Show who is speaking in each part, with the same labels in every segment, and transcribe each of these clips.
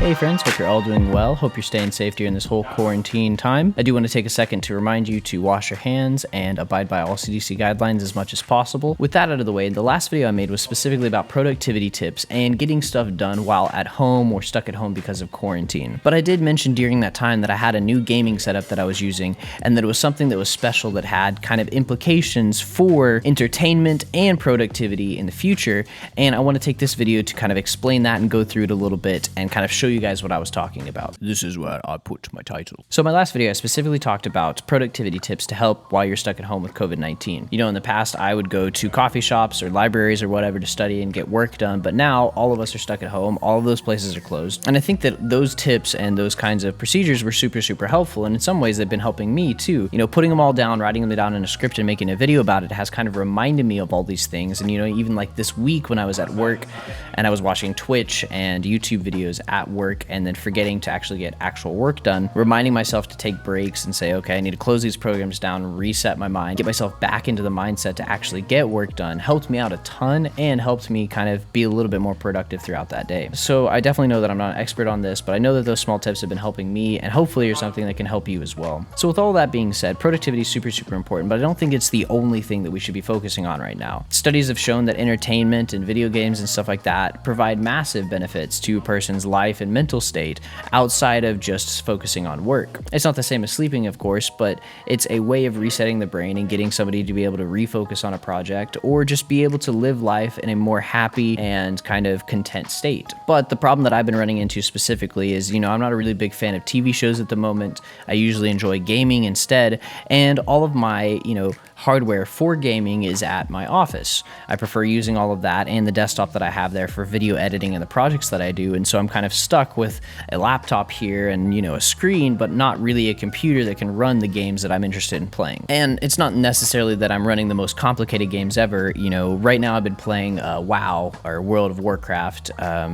Speaker 1: Hey friends, hope you're all doing well. Hope you're staying safe during this whole quarantine time. I do want to take a second to remind you to wash your hands and abide by all CDC guidelines as much as possible. With that out of the way, the last video I made was specifically about productivity tips and getting stuff done while at home or stuck at home because of quarantine. But I did mention during that time that I had a new gaming setup that I was using and that it was something that was special that had kind of implications for entertainment and productivity in the future. And I want to take this video to kind of explain that and go through it a little bit and kind of show you guys what I was talking about. This is where I put my title. So my last video, I specifically talked about productivity tips to help while you're stuck at home with COVID-19. You know, in the past, I would go to coffee shops or libraries or whatever to study and get work done, but now all of us are stuck at home. All of those places are closed. And I think that those tips and those kinds of procedures were super helpful. And in some ways, they've been helping me too. You know, putting them all down, writing them down in a script and making a video about it has kind of reminded me of all these things. And, you know, even like this week when I was at work and I was watching Twitch and YouTube videos at work and then forgetting to actually get actual work done, reminding myself to take breaks and say, okay, I need to close these programs down, reset my mind, get myself back into the mindset to actually get work done, helped me out a ton and helped me kind of be a little bit more productive throughout that day. So I definitely know that I'm not an expert on this, but I know that those small tips have been helping me and hopefully are something that can help you as well. So with all that being said, productivity is super important, but I don't think it's the only thing that we should be focusing on right now. Studies have shown that entertainment and video games and stuff like that provide massive benefits to a person's life and mental state outside of just focusing on work. It's not the same as sleeping, of course, but it's a way of resetting the brain and getting somebody to be able to refocus on a project or just be able to live life in a more happy and kind of content state. But the problem that I've been running into specifically is, you know, I'm not a really big fan of TV shows at the moment. I usually enjoy gaming instead, and all of my, you know, hardware for gaming is at my office. I prefer using all of that and the desktop that I have there for video editing and the projects that I do, and so I'm kind of stuck with a laptop here and, you know, a screen, but not really a computer that can run the games that I'm interested in playing. And it's not necessarily that I'm running the most complicated games ever. You know, right now I've been playing WoW, or World of Warcraft,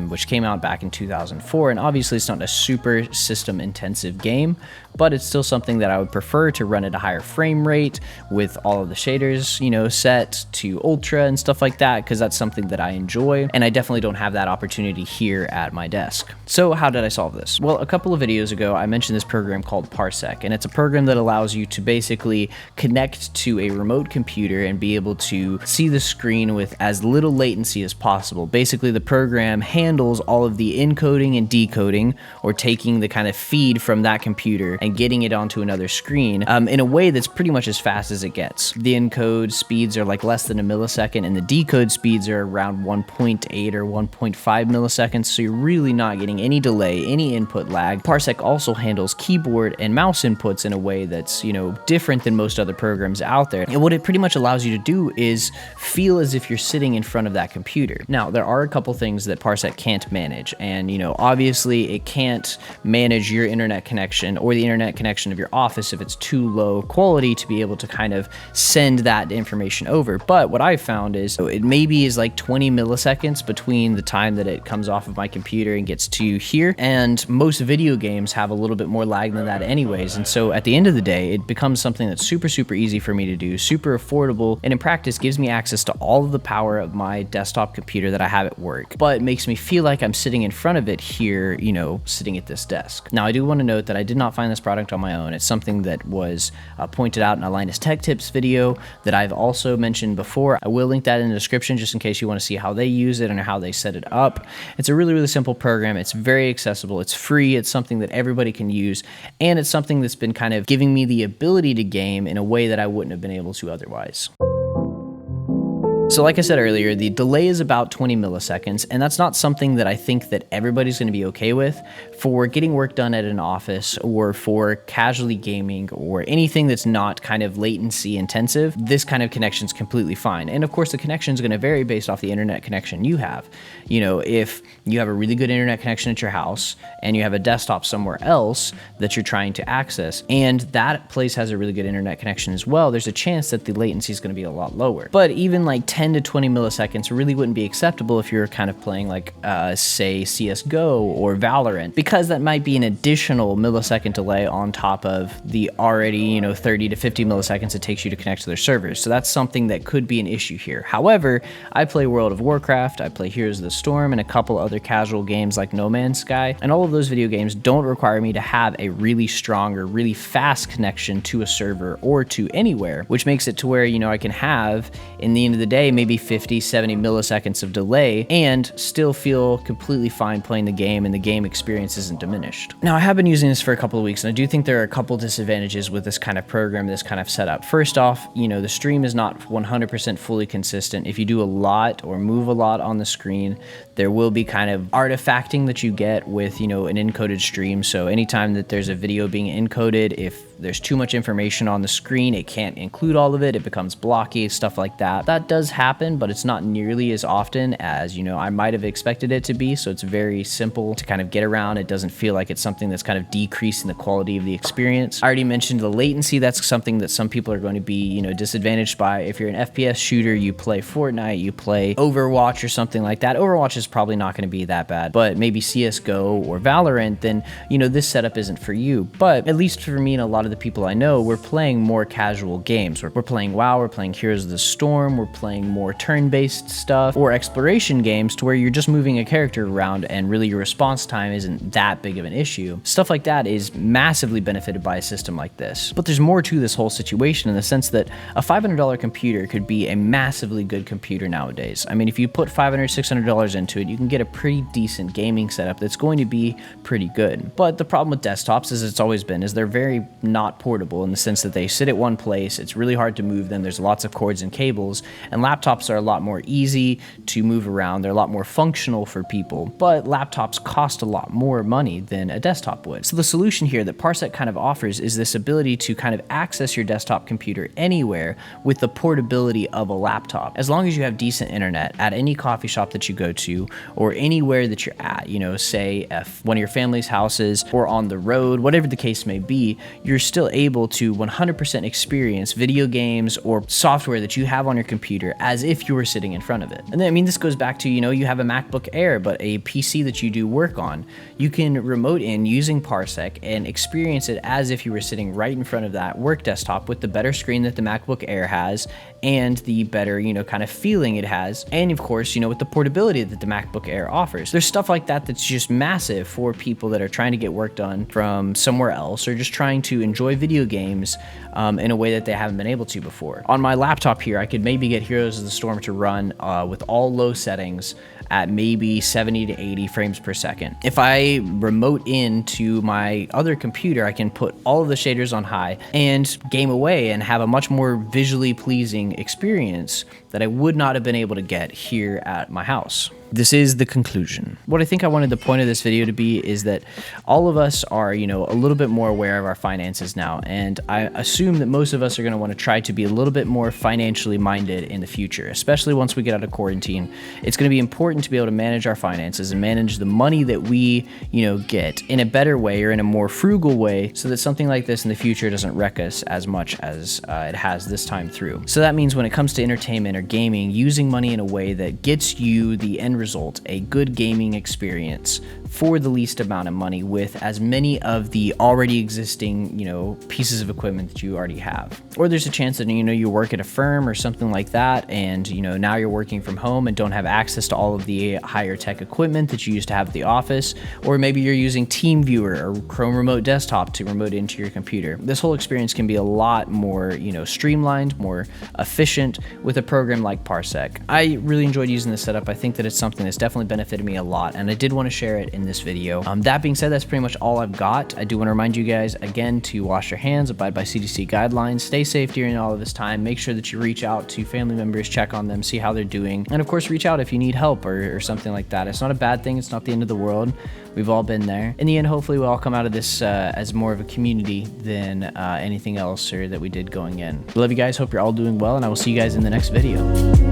Speaker 1: which came out back in 2004, and obviously it's not a super system intensive game, but it's still something that I would prefer to run at a higher frame rate with all of the shaders, you know, set to ultra and stuff like that, because that's something that I enjoy, and I definitely don't have that opportunity here at my desk. So how did I solve this? Well, a couple of videos ago, I mentioned this program called Parsec, and it's a program that allows you to basically connect to a remote computer and be able to see the screen with as little latency as possible. Basically, the program handles all of the encoding and decoding, or taking the kind of feed from that computer and getting it onto another screen in a way that's pretty much as fast as it gets. The encode speeds are like less than a millisecond, and the decode speeds are around 1.8 or 1.5 milliseconds, so you're really not getting any delay, any input lag. Parsec also handles keyboard and mouse inputs in a way that's, you know, different than most other programs out there. And what it pretty much allows you to do is feel as if you're sitting in front of that computer. Now, there are a couple things that Parsec can't manage, and, you know, obviously it can't manage your internet connection or the internet connection of your office if it's too low quality to be able to kind of send that information over. But what I've found is it maybe is like 20 milliseconds between the time that it comes off of my computer and gets to here, and most video games have a little bit more lag than that anyways. And so at the end of the day, it becomes something that's super easy for me to do, super affordable, and in practice gives me access to all of the power of my desktop computer that I have at work, but makes me feel like I'm sitting in front of it here, you know, sitting at this desk. Now, I do want to note that I did not find this product on my own. It's something that was pointed out in a Linus Tech Tips video that I've also mentioned before. I will link that in the description just in case you want to see how they use it and how they set it up. It's a really simple program. It's very accessible. It's free. It's something that everybody can use, and it's something that's been kind of giving me the ability to game in a way that I wouldn't have been able to otherwise. So like I said earlier, the delay is about 20 milliseconds, and that's not something that I think that everybody's going to be okay with for getting work done at an office or for casually gaming or anything that's not kind of latency intensive. This kind of connection is completely fine. And of course, the connection is going to vary based off the internet connection you have. You know, if you have a really good internet connection at your house and you have a desktop somewhere else that you're trying to access, and that place has a really good internet connection as well, there's a chance that the latency is going to be a lot lower. But even like 10 10 to 20 milliseconds really wouldn't be acceptable if you're kind of playing like, say, CSGO or Valorant, because that might be an additional millisecond delay on top of the already, 30 to 50 milliseconds it takes you to connect to their servers. So that's something that could be an issue here. However, I play World of Warcraft, I play Heroes of the Storm, and a couple other casual games like No Man's Sky, and all of those video games don't require me to have a really strong or really fast connection to a server or to anywhere, which makes it to where, I can have, in the end of the day, maybe 50, 70 milliseconds of delay and still feel completely fine playing the game, and the game experience isn't diminished. Now, I have been using this for a couple of weeks, and I do think there are a couple disadvantages with this kind of program, this kind of setup. First off, the stream is not 100% fully consistent. If you do a lot or move a lot on the screen, there will be kind of artifacting that you get with, an encoded stream. So anytime that there's a video being encoded, if there's too much information on the screen, it can't include all of it, it becomes blocky, stuff like that. That does happen, but it's not nearly as often as, I might have expected it to be. So it's very simple to kind of get around. It doesn't feel like it's something that's kind of decreasing the quality of the experience. I already mentioned the latency. That's something that some people are going to be, disadvantaged by. If you're an FPS shooter, you play Fortnite, you play Overwatch or something like that. Overwatch is probably not going to be that bad, but maybe CSGO or Valorant, then, this setup isn't for you. But at least for me and a lot of the people I know, we're playing more casual games. We're playing WoW, we're playing Heroes of the Storm, we're playing more turn-based stuff, or exploration games to where you're just moving a character around and really your response time isn't that big of an issue. Stuff like that is massively benefited by a system like this. But there's more to this whole situation in the sense that a $500 computer could be a massively good computer nowadays. I mean, if you put $500, $600 into it, you can get a pretty decent gaming setup that's going to be pretty good. But the problem with desktops, as it's always been, is they're very not portable in the sense that they sit at one place. It's really hard to move them. There's lots of cords and cables, and laptops are a lot more easy to move around. They're a lot more functional for people, but laptops cost a lot more money than a desktop would. So the solution here that Parsec kind of offers is this ability to kind of access your desktop computer anywhere with the portability of a laptop. As long as you have decent internet at any coffee shop that you go to or anywhere that you're at, say if one of your family's houses or on the road, whatever the case may be, you're still able to 100% experience video games or software that you have on your computer as if you were sitting in front of it. And then, this goes back to, you have a MacBook Air, but a PC that you do work on, you can remote in using Parsec and experience it as if you were sitting right in front of that work desktop with the better screen that the MacBook Air has and the better, kind of feeling it has. And of course, with the portability that the MacBook Air offers. There's stuff like that that's just massive for people that are trying to get work done from somewhere else or just trying to enjoy video games in a way that they haven't been able to before. On my laptop here, I could maybe get Heroes of the Storm to run with all low settings at maybe 70 to 80 frames per second. If I remote into my other computer, I can put all of the shaders on high and game away and have a much more visually pleasing experience that I would not have been able to get here at my house. This is the conclusion. What I think I wanted the point of this video to be is that all of us are, a little bit more aware of our finances now, and I assume that most of us are going to want to try to be a little bit more financially minded in the future, especially once we get out of quarantine. It's going to be important to be able to manage our finances and manage the money that we, get in a better way or in a more frugal way so that something like this in the future doesn't wreck us as much as it has this time through. So that means when it comes to entertainment or gaming, using money in a way that gets you the end result, a good gaming experience for the least amount of money with as many of the already existing, pieces of equipment that you already have. Or there's a chance that, you work at a firm or something like that, and, now you're working from home and don't have access to all of the higher tech equipment that you used to have at the office, or maybe you're using TeamViewer or Chrome Remote Desktop to remote into your computer. This whole experience can be a lot more, streamlined, more efficient with a program like Parsec. I really enjoyed using this setup. I think that it's something that's definitely benefited me a lot, and I did want to share it in this video. That being said, that's pretty much all I've got. I do want to remind you guys again to wash your hands, abide by CDC guidelines, stay safe during all of this time, make sure that you reach out to family members, check on them, see how they're doing, and of course reach out if you need help or something like that. It's not a bad thing, it's not the end of the world. We've all been there. In the end, hopefully we'll all come out of this as more of a community than anything else or that we did going in. I love you guys, hope you're all doing well, and I will see you guys in the next video.